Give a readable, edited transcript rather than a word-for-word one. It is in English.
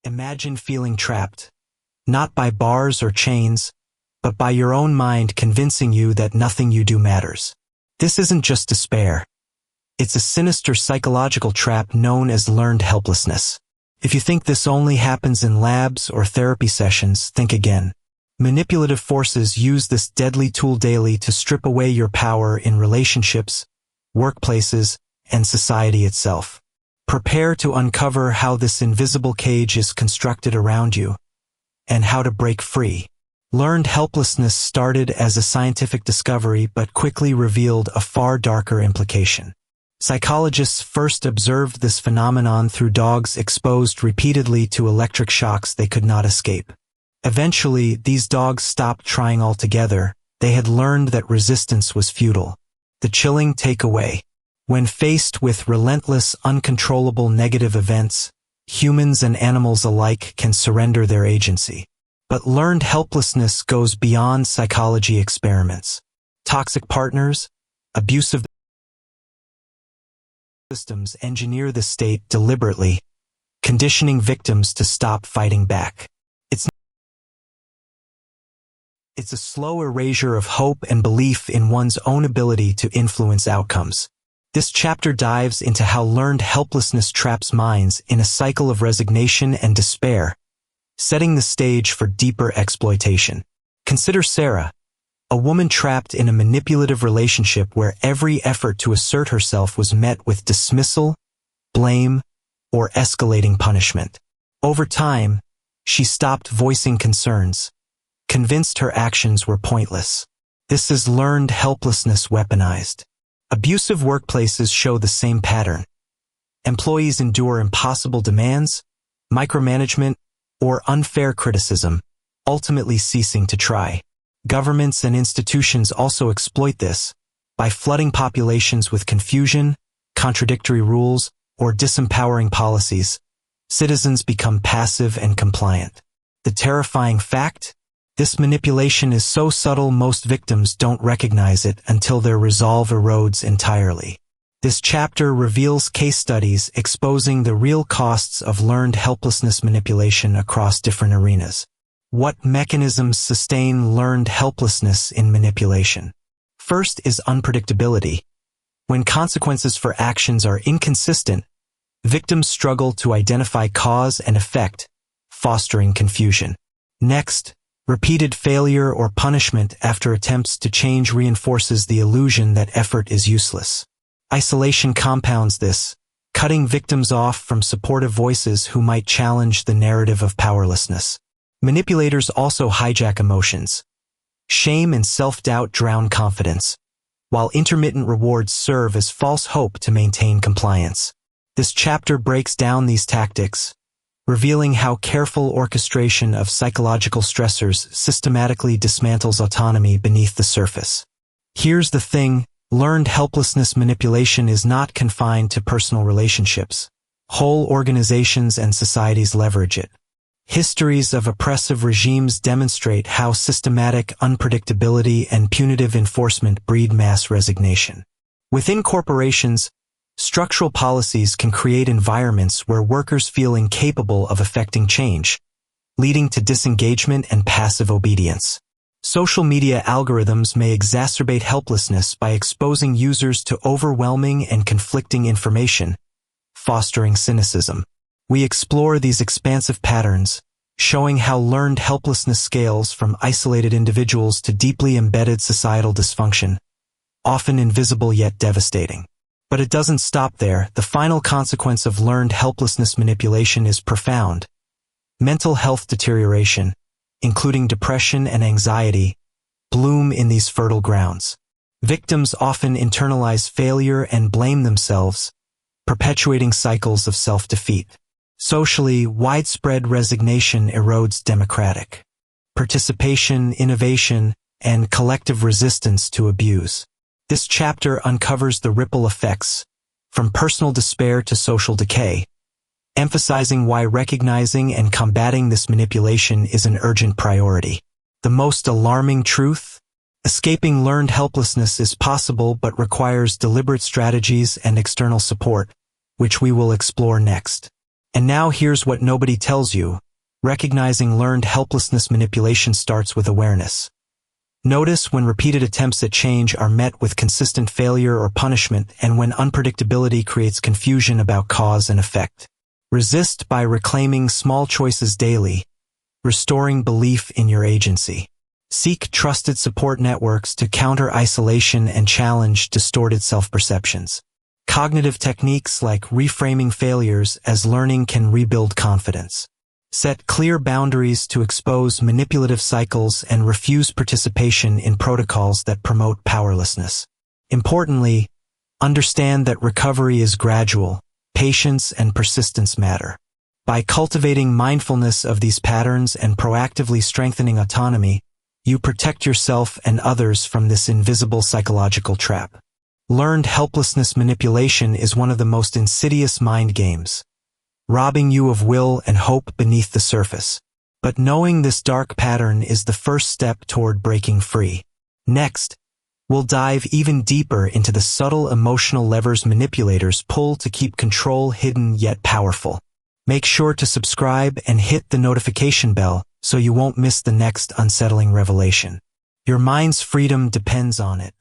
Imagine feeling trapped, not by bars or chains, but by your own mind convincing you that nothing you do matters. This isn't just despair. It's a sinister psychological trap known as learned helplessness. If you think this only happens in labs or therapy sessions, think again. Manipulative forces use this deadly tool daily to strip away your power in relationships, workplaces, and society itself. Prepare to uncover how this invisible cage is constructed around you, and how to break free. Learned helplessness started as a scientific discovery but quickly revealed a far darker implication. Psychologists first observed this phenomenon through dogs exposed repeatedly to electric shocks they could not escape. Eventually, these dogs stopped trying altogether. They had learned that resistance was futile. The chilling takeaway: when faced with relentless, uncontrollable negative events, humans and animals alike can surrender their agency. But learned helplessness goes beyond psychology experiments. Toxic partners, abusive systems engineer the state deliberately, conditioning victims to stop fighting back. It's a slow erasure of hope and belief in one's own ability to influence outcomes. This chapter dives into how learned helplessness traps minds in a cycle of resignation and despair, setting the stage for deeper exploitation. Consider Sarah, a woman trapped in a manipulative relationship where every effort to assert herself was met with dismissal, blame, or escalating punishment. Over time, she stopped voicing concerns, convinced her actions were pointless. This is learned helplessness weaponized. Abusive workplaces show the same pattern. Employees endure impossible demands, micromanagement, or unfair criticism, ultimately ceasing to try. Governments and institutions also exploit this by flooding populations with confusion, contradictory rules, or disempowering policies. Citizens become passive and compliant. The terrifying fact? This manipulation is so subtle most victims don't recognize it until their resolve erodes entirely. This chapter reveals case studies exposing the real costs of learned helplessness manipulation across different arenas. What mechanisms sustain learned helplessness in manipulation? First is unpredictability. When consequences for actions are inconsistent, victims struggle to identify cause and effect, fostering confusion. Next, repeated failure or punishment after attempts to change reinforces the illusion that effort is useless. Isolation compounds this, cutting victims off from supportive voices who might challenge the narrative of powerlessness. Manipulators also hijack emotions. Shame and self-doubt drown confidence, while intermittent rewards serve as false hope to maintain compliance. This chapter breaks down these tactics, revealing how careful orchestration of psychological stressors systematically dismantles autonomy beneath the surface. Here's the thing: learned helplessness manipulation is not confined to personal relationships. Whole organizations and societies leverage it. Histories of oppressive regimes demonstrate how systematic unpredictability and punitive enforcement breed mass resignation. Within corporations, structural policies can create environments where workers feel incapable of effecting change, leading to disengagement and passive obedience. Social media algorithms may exacerbate helplessness by exposing users to overwhelming and conflicting information, fostering cynicism. We explore these expansive patterns, showing how learned helplessness scales from isolated individuals to deeply embedded societal dysfunction, often invisible yet devastating. But it doesn't stop there. The final consequence of learned helplessness manipulation is profound. Mental health deterioration, including depression and anxiety, bloom in these fertile grounds. Victims often internalize failure and blame themselves, perpetuating cycles of self-defeat. Socially, widespread resignation erodes democratic participation, innovation, and collective resistance to abuse. This chapter uncovers the ripple effects, from personal despair to social decay, emphasizing why recognizing and combating this manipulation is an urgent priority. The most alarming truth? Escaping learned helplessness is possible but requires deliberate strategies and external support, which we will explore next. And now here's what nobody tells you. Recognizing learned helplessness manipulation starts with awareness. Notice when repeated attempts at change are met with consistent failure or punishment, and when unpredictability creates confusion about cause and effect. Resist by reclaiming small choices daily, restoring belief in your agency. Seek trusted support networks to counter isolation and challenge distorted self-perceptions. Cognitive techniques like reframing failures as learning can rebuild confidence. Set clear boundaries to expose manipulative cycles and refuse participation in protocols that promote powerlessness. Importantly, understand that recovery is gradual. Patience and persistence matter. By cultivating mindfulness of these patterns and proactively strengthening autonomy, you protect yourself and others from this invisible psychological trap. Learned helplessness manipulation is one of the most insidious mind games, robbing you of will and hope beneath the surface. But knowing this dark pattern is the first step toward breaking free. Next, we'll dive even deeper into the subtle emotional levers manipulators pull to keep control hidden yet powerful. Make sure to subscribe and hit the notification bell so you won't miss the next unsettling revelation. Your mind's freedom depends on it.